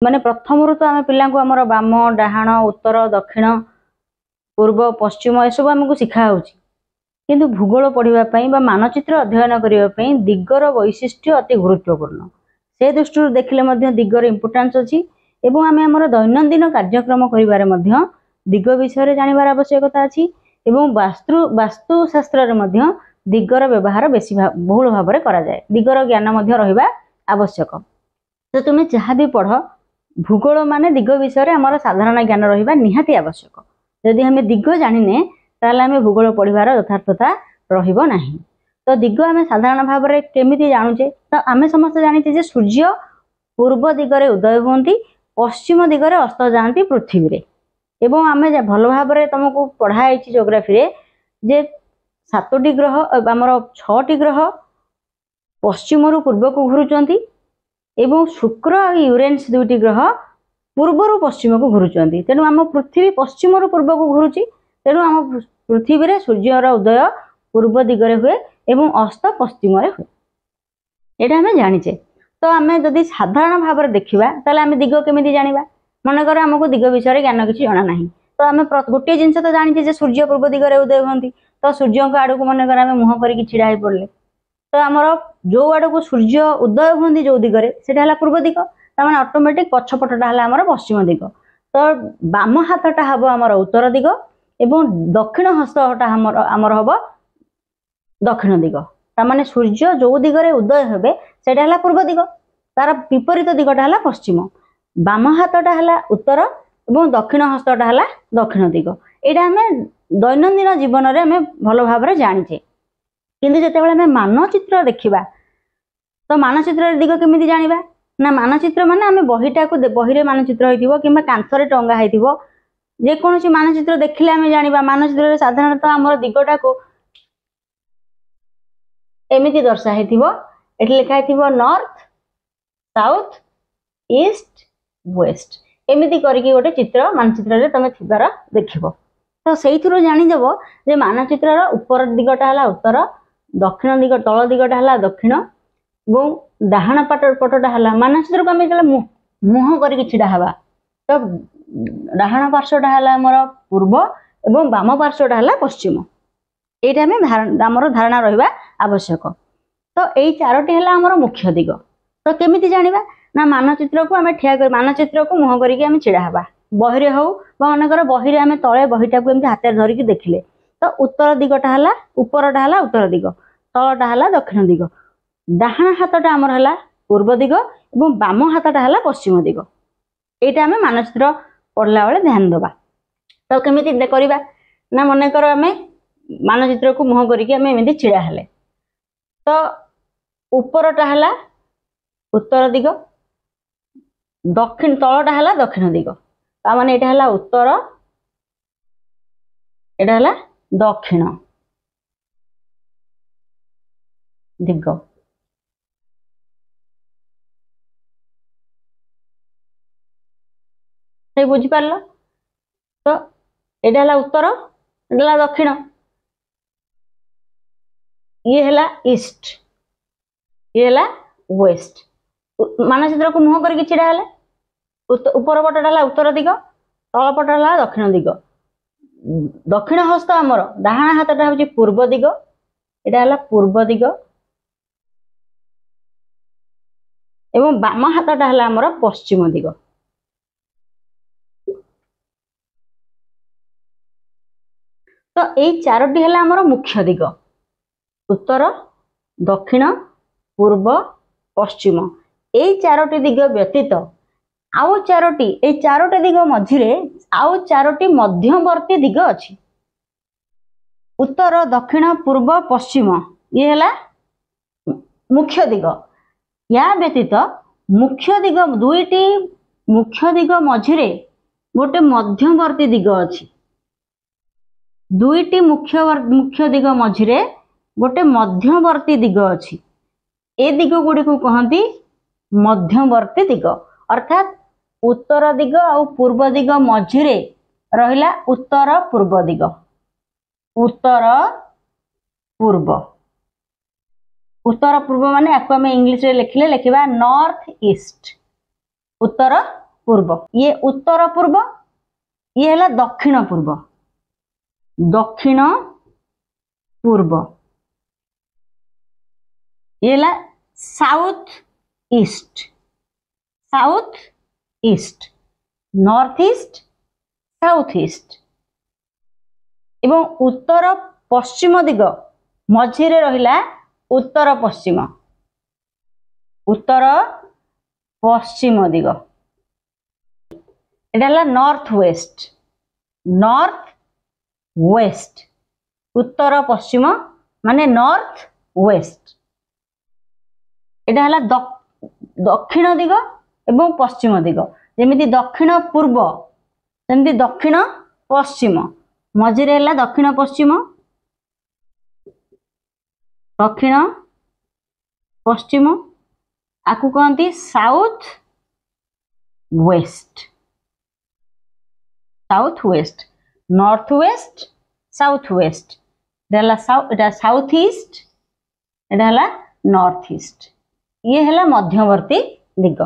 माने प्रथम तो आम पिला आमर बाम डाहाण उत्तर दक्षिण पूर्व पश्चिम एसबू आमको शिखा किंतु भूगोल पढ़ाई मानचित्र अध्ययन करने दिगर वैशिष्ट्य अति गुरुत्वपूर्ण से दृष्टि देखिले दिगर इम्पोर्टान्स अच्छी एवं आम आमर दैनंदिन कार्यक्रम कर दिग विषय जानवर आवश्यकता अच्छी एवं वास्तुशास्त्र दिगर व्यवहार बेसी बहुल भाव में करा जाए दिगर ज्ञान रहा आवश्यक। तो तुम्हें जहाँ भी पढ़ भूगोल माने दिग विषय आमर साधारण ज्ञान रहा निहाती आवश्यक। जदि हमें दिग जानिने ताले हमें भूगोल पढ़ार यथार्थता रहिबो नाही। तो दिग आम साधारण भाव में केमिति जानुचे तो आम समस्त जानी सूर्य पूर्व दिगरे उदय होती पश्चिम दिगरे अस्त जाती पृथ्वी रे एवं आम भल भाव में तुमको पढ़ाई जियोग्राफी रे जे 7टी ग्रह आमर 6टी ग्रह पश्चिम रु पूर्व को घुरुचंती एवं शुक्र और यूरेनस 2टी ग्रह पूर्व रु पश्चिम को घुरुचंती। तेणु आम पृथ्वी पश्चिम रु पूर्व को घुरुची तेणु आम पृथ्वी रे सूर्यर उदय पूर्व दिगरे हुए एवं अस्त पश्चिम रे हुए एटा आम जानिचे। तो आम जदि साधारण भाव में देखा ताले आम दिग केमिति जानिबा मनकर आमको दिग विषय ज्ञान किसी जाना ना तो आम गोटे जिनस तो जानी सूर्य पूर्व दिगरे उदय होती तो सूर्य आड़ को मनकर आम मुह कर छिड़ा पड़े तो आमर जो आड़ को सूर्य उदय होती जो दिगरे से पूर्व दिग तमें ऑटोमेटिक पछपटा आमर पश्चिम दिग तो बाम हाथटा हम आमर उत्तर दिग एवं दक्षिण हस्तटा आमर हम दक्षिण दिग तार सूर्य जो दिगरे उदय हे से पूर्व दिग तार विपरीत दिगटा है पश्चिम बाम हाथटा है उत्तर एवं दक्षिण हस्तटा है दक्षिण दिग यहाँ आम दैनंदिन जीवन में आम भल भाव में जानीचे किंतु जितेबाला आम मानचित्र देखा तो मानचित्र दिग केमिति जानिबा ना मानचित्र माने आम बहीटा को बही मानचित्र होइथिबो किंबा कांथरे टंगा होइथिबो जेकोसी मानचित्र देखिले आम जानिबा मानचित्र साधारणतः आमर दिगटा को एमिति दर्शा होइथिबो एठी लिखा होइथिबो नॉर्थ साउथ ईस्ट वेस्ट एमिति करके गोटे चित्र मानचित्र रे तमे थिबार देखिबो तो सेइथुरो जानिदेव जे मानचित्र ऊपर दिगटा है उत्तर दक्षिण दिग तल दिगटा है दक्षिण और डाहाण पटटा है मानचित्र को आम मुह करके छिड़ा हवा तो डाहाण पार्श्वटा है आमर पूर्व एवं बाम पार्श्वटा है पश्चिम यहाँ आमर धारणा रहा आवश्यक। तो यही 4टी है आमर मुख्य दिग तो केमिति जानिबा ना मानचित्र को आम ठिया कर मानचित्र को मुह करके आम छिड़ा हवा बही हो मनकर बही आम तले बहीटा को हाथ धरिकी देखिले तो उत्तर दिगटा है उपरटा है उत्तर दिग तलटा है दक्षिण दिग डाहाण हाथटा आमर है पूर्व दिग और बाम हाथटा है पश्चिम दिग यहाँ आम मानचित्र पढ़ला बेले ध्यान देवा। तो केमिति करवा ना मनकर आम मानचित्र को मुह करके आम एमती छिड़ा हेले तो उपरटा है उत्तर दिग दक्षिण तलटा है दक्षिण दिग ताने यहाँ है उत्तर यहाँ है दक्षिण दिग बुझिपार तो यहाँ है उत्तर यहाँ है दक्षिण ये है ईस्ट ये है वेस्ट मानचित्र को मुह करके छिड़ा हेले ऊपर पटटा है उत्तर दिग तल पटटा है दक्षिण दिग दक्षिण हस्त आमर डाहाण हाथटा हूँ पूर्व दिग यहाँ है पूर्व दिग एवं बाम हाथटा है आमर पश्चिम दिग। तो यही 4टी है आमर मुख्य दिग उत्तर दक्षिण पूर्व पश्चिम यही 4टी दिग व्यतीत आउ 4टी दिग मझिरे आउ 4टी मध्यवर्ती दिग अछि उत्तर दक्षिण पूर्व पश्चिम ये है मुख्य दिग या व्यतीत मुख्य दिग 2टी मुख्य दिग मझिरे गोटे मध्यवर्ती दिग अछि 2टी मुख्य दिग मझिरे गोटे मध्यवर्ती दिग अछि ए दिग गुडी को कहंती मध्यवर्ती दिग अर्थात उत्तर दिग और पूर्व दिग मझिरे रहिला उत्तर पूर्व दिग उत्तर पूर्व माने आपको आम इंग्लिश रे लिखिले लिखिबा नॉर्थ ईस्ट उत्तर पूर्व, ये उत्तर पूर्व, ये है दक्षिण पूर्व, दक्षिण पूर्व, ये है south east, south east, north east, south east, एवं उत्तर पश्चिम दिग मझिरे रहिला उत्तर पश्चिम, उत्तर पश्चिम दिग, एटा नॉर्थ वेस्ट, नॉर्थ वेस्ट, उत्तर पश्चिम माने नॉर्थ वेस्ट, एटा हला दक्षिण दिग एवं पश्चिम दिग, जेमिति दक्षिण पूर्व सेमिति दक्षिण पश्चिम, मझिरे हला दक्षिण पश्चिम, दक्षिण पश्चिम, आकु कहती south west, south west, north west, south west, एटा साउथ ईस्ट, एटा नॉर्थ ईस्ट, ये है मध्यवर्ती दिग,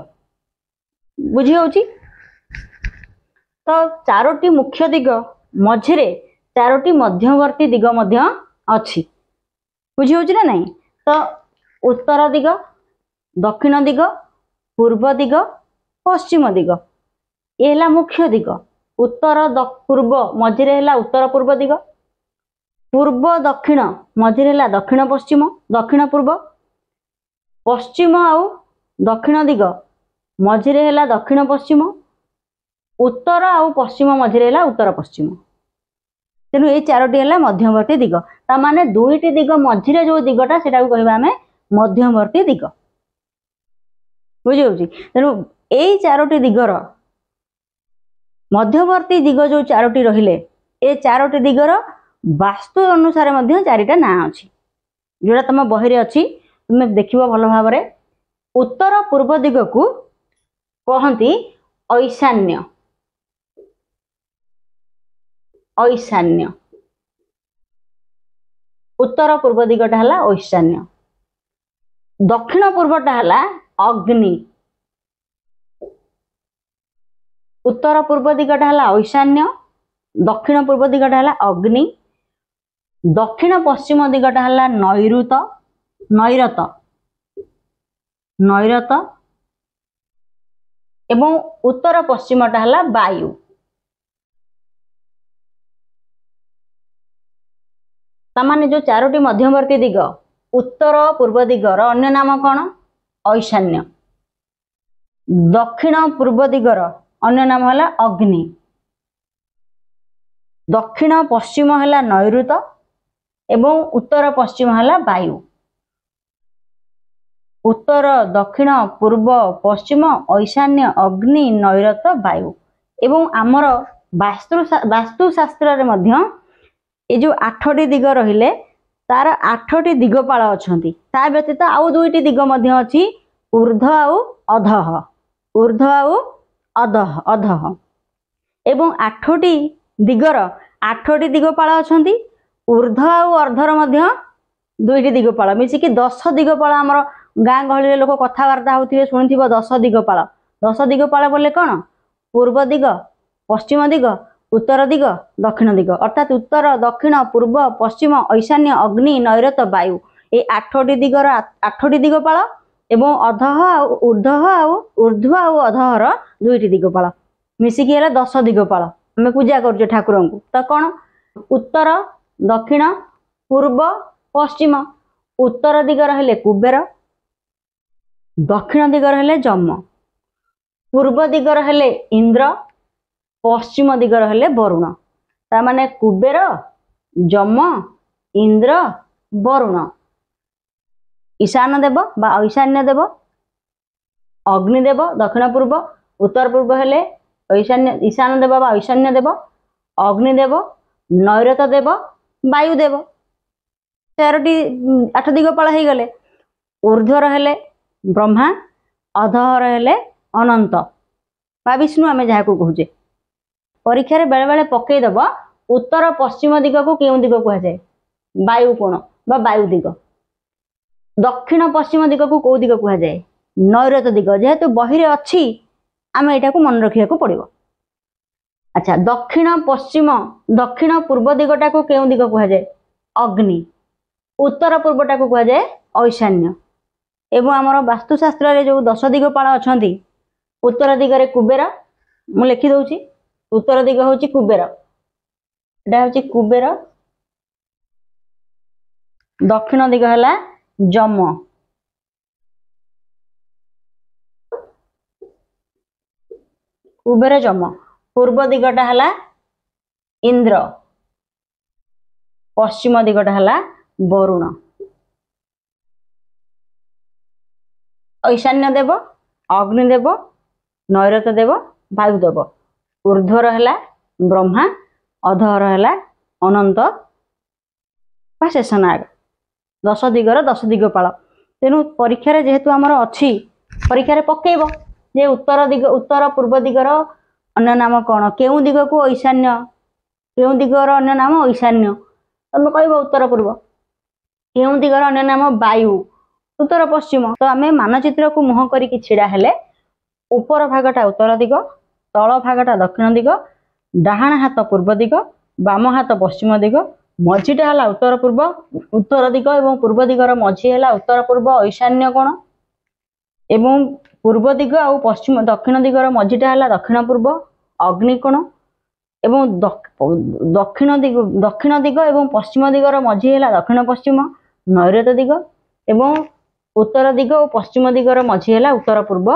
बुझी होची। तो चारोटी मुख्य दिग मझिरे चारोटी मध्यवर्ती दिग मध्य अछि, बुझी होची ना नहीं। तो उत्तर दिग, दक्षिण दिग, पूर्व दिग, पश्चिम दिग, ये है मुख्य दिग। उत्तर पूर्व मझिरे है उत्तर पूर्व दिग, पूर्व दक्षिण मझिरे है दक्षिण पश्चिम, दक्षिण पूर्व, पश्चिम आउ दक्षिण दिग मझिरे है दक्षिण पश्चिम, उत्तर आउ पश्चिम मझिरे है उत्तर पश्चिम। तेणु ये चारोटी है मध्यवर्ती दिग, ता माने दुईटी दिग मझिरे जो दिगटा सेटा कहबा आमे मध्यवर्ती दिग, बुझी होची। तेणु एई चारोटी दिगर मध्यवर्ती दिग जो चारोटी रहिले, ए चारोटी दिगर वास्तु अनुसार मध्य चारिटा ना अछि, जोड़ा तुम बहिरे अछि तुम देखिबो भल भाबरे। उत्तर पूर्व दिग को कहंती ऐशान्य, ऐशान्य, उत्तर पूर्व दिगटा हला ऐशान्य, दक्षिण पूर्वटा हला अग्नि, उत्तर पूर्व दिगटा हला ऐशान्य, दक्षिण पूर्व दिगटा हला अग्नि, दक्षिण पश्चिम दिगटा हला नैऋत, नैरत, नैरत, एवं उत्तर पश्चिमटा हला वायु। तामाने जो चारोटी मध्यवर्ती दिग उत्तर पूर्व दिगर अन्य नाम कौन? ऐशान्य। दक्षिण पूर्व दिगर अन्य नाम है अग्नि, दक्षिण पश्चिम है नैऋत एवं उत्तर पश्चिम है वायु। उत्तर दक्षिण पूर्व पश्चिम ऐशान्य अग्नि नैऋत वायु। एवं आमर वास्तुशास्त्र मध्य ये जो 8टी दिग रहिले तार 8टी दिगपाल अछंती। ता व्यतीत आउ 2टी दिग मध्य अछि ऊर्ध्व आउ अधः, ऊर्ध्व आउ अधः अधः। एवं 8टी दिगर 8टी दिगपाल अछंती। ऊर्ध्व आउ अर्धर मध्य 2टी दिगपाल मिसिकी 10 दिगपाल। आमर गाँ गहली लोक कथबार्ता होथिबे शुणिथिबो 10 दिगपाल। 10 दिगपाल बोले कौन? पूर्व दिग, पश्चिम दिग, उत्तर दिग, दक्षिण दिग। अर्थात उत्तर दक्षिण पूर्व पश्चिम ऐशान्य अग्नि नैऋत वायु ये 8टी दिगर 8टी दिगपाल एवं अधः ऊर्ध्व आउ अधहर 2टी दिगपाल मिसिकी है 10 दिगपाल। आम पूजा कर ठाकुर को तो कौन? उत्तर दक्षिण पूर्व पश्चिम। उत्तर दिग रहिले कुबेर, दक्षिण दिग रहिले जम, पूर्व दिग रहिले इंद्र, पश्चिम दिग रहिले वरुण। तार माने कुबेर, जम, इंद्र, वरुण। ईशान देव बा ऐशान्य देव, अग्नि देव दक्षिण पूर्व, उत्तर पूर्व हेले ऐशान्य ईशान देव बा ऐशान्य देव, अग्नि देव, नैऋत देव, वायु देव। 4टी 8 दिगपाल हो गले। ऊर्ध्वर हेले ब्रह्मा, अधहर हेले अनंत बा विष्णु आमे जहा को कहूजे। परीक्षा रे बेले बेले पकेइदब उत्तर पश्चिम दिग को केउ दिग कहा जाए? वायु कोण बा वायु दिग। दक्षिण पश्चिम दिग को कौ दिग कहा जाए? नैऋत दिग। जेहेतु बहिरे अच्छी आमे एटा को मन रखिया को पड़िबो। अच्छा दक्षिण पश्चिम दक्षिण पूर्व दिगटा को केउ दिग कहा जाए अग्नि, उत्तर पूर्वटा को कहा जाए ईशान्य। एवं आमर वास्तुशास्त्र रे जो 10 दिगपाल अछंती उत्तर दिगरे कुबेर, मु लिखि दउची उत्तर दिग होची कुबेर, एटा होची कुबेर, दक्षिण दिग हला जम, कुबेर जम, पूर्व दिगटा हला इंद्र, पश्चिम दिगटा हला वरुण, ईशान्य देव अग्निदेव, नैऋत्य देव वायुदेव, ऊर्ध्वर हला ब्रह्मा, अधर हला अनंत बा शेषनाग। 10 दिगर 10 दिगपाल। तेणु परीक्षा रे जेहेतु आमर अच्छी परीक्षा रे पकेइबो जे उत्तर दिग उत्तर पूर्व दिगर अन्य नाम कौन, केउ दिग को ईशान्य, केउ दिगर अन्य नाम ईशान्य, तुम कहब उत्तर पूर्व, केउ दिगर अन्य नाम वायु, उत्तर पश्चिम। तो आम मानचित्र को मुह करके छिड़ा हेले ऊपर भागटा उत्तर दिग, तल भागटा दक्षिण दिग, डाहाण हाथ पूर्व दिग, बाम हाथ पश्चिम दिग, मझीटा है उत्तर पूर्व, उत्तर दिग एवं पूर्व दिगर मझी है उत्तर पूर्व ईशान्य कोण, एवं पूर्व दिग और पश्चिम दक्षिण दिगर मझीटा है दक्षिण पूर्व अग्नि कोण, एवं दक्षिण दिग एवं पश्चिम दिगर मझी है दक्षिण पश्चिम नैऋत्य दिग, एवं उत्तर दिग और पश्चिम दिगर मझी है उत्तर पूर्व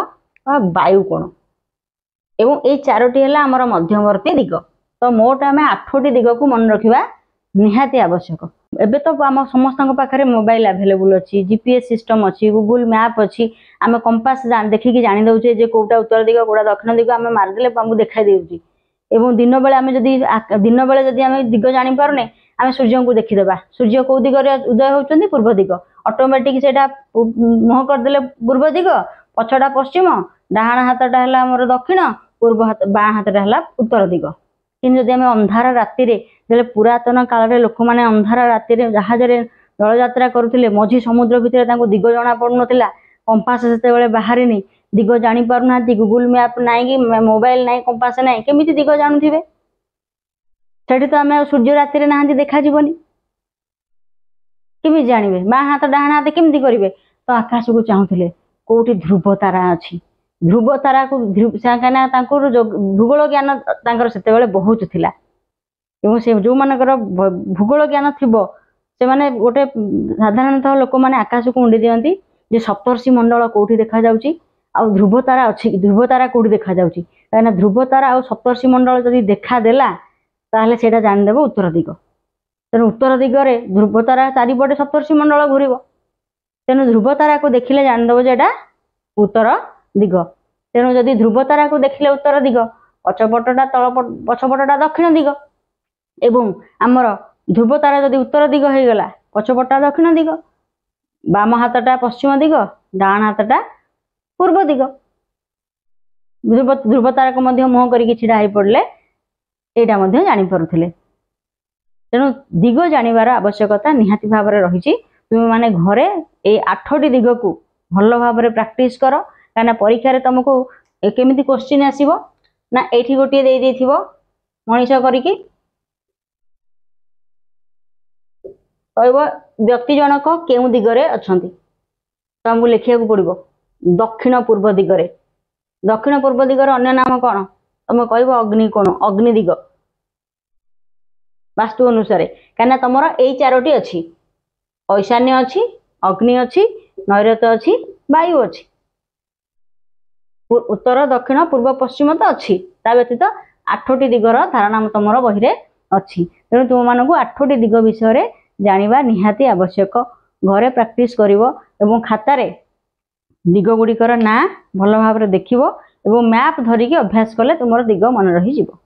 वायु कोण, एवं ये 4टी है आमर मध्यवर्ती दिग। तो मोट आम 8टी दिग को मन रखा निहाती आवश्यक। एबे तो आम समस्त पाखे मोबाइल अवेलेबल अच्छी, जीपीएस सिस्टम अच्छी, गूगल मैप अच्छी, आम कंपास देखिकी जानी दौचे जे कोटा उत्तर दिग कोटा दक्षिण दिग आम मारिदेले आमको देखा देउची। एवं दिन बेले आम जदि दिन बेले जदि आम दिग जानी पारुने आम सूर्य को देखीदेबा, सूर्य कौ दिगरे उदय होउचंदी पूर्व दिग, ऑटोमेटिक सेटा मुह करदेले पूर्व दिग, पछटा पश्चिम, डाहाण हाथटा है आमर दक्षिण, पूर्व हाथ बाँ हाथटा है उत्तर दिग। कि जदि आम अंधार राति पुरातन काल में लोक मैंने अंधार राति जहाज जल यात्रा करुले, मझी समुद्र भितर दिग जना पड़ू नाला, कंपास से बाहरी दिग जानी पारु ना, गूगल मैप ना कि मोबाइल ना कंपास ना, केमी दिग जानूे से तो आम सूर्य राति ना देखा केमी जानवे, बाँ हाथ डाहाण हाथ केमती करेंगे। तो आकाश को चाहूले कौटी ध्रुव तारा अच्छी, ध्रुव तारा को कहीं भूगोल ज्ञान से बहुत थिला, से जो मानकर भूगोल ज्ञान थी से माने गोटे साधारणतः लोक मैंने आकाश को उंडी दियंती जे सप्तर्षि मंडल कौटी देखा जाउची आ ध्रुव तारा अच्छी, ध्रुव तारा कौटी देखा जाउची, कहीं ध्रुव तारा और सप्तर्षि मंडल जदि देखा देला ताहले सेटा जानिदेव उत्तर दिग। तेणु उत्तर दिगरे ध्रुव तारा चारिपटे सप्तर्षि मंडल घूर, तेणु ध्रुव तारा को देखिले जानिदेव जेटा उत्तर दिग। तेणु जदि ध्रुव तारा को देखिले उत्तर दिग, पछपटटा तल पछपटटा दक्षिण दिग, एवं आमर ध्रुव तारा जदि उत्तर दिग हो गला पछपटा दक्षिण दिग, बाम हाथटा पश्चिम दिग, डाहाण हाथटा पूर्व दिग। ध्रुव तारा को मुह करके छिड़ा हो पड़े यहाँ जानी पारुथिले। तेणु दिग जानिबार आवश्यकता निहाती भाव में रही। तुम माने घरे ये 8टी दिग को भल भाव में प्रैक्टिस कर, कहीं परीक्षा रे तुमको केमिति क्वेश्चन आसीबो ना एठी गोटे दे देथिबो मनीष करिकी कहबो व्यक्ति जनक केउ दिगरे अछंती, तो हमको लिखिया को पड़िबो दक्षिण पूर्व दिगरे। दक्षिण पूर्व दिगर अन्य नाम कौन, तुम कहबो अग्नि कोण, अग्नि दिग वास्तु अनुसार, कहीं तुम यही 4टी अच्छी, ईशान्य अच्छी, अग्नि अच्छी, नैऋत्य अच्छी, वायु अच्छी, उत्तर दक्षिण पूर्व पश्चिम तो अच्छी, ता व्यतीत 8टी दिगर धारणा तुम बही रे अच्छी। तेणु तुम मानक 8टी दिग विषय जानिबा निहाती आवश्यक। घरे प्रैक्टिस करिवो एवं खातारे दिग गुड़िकर ना भल भाव में देखिवो एवं मैप धरिकी अभ्यास कले तुम दिग मन रही जीवो।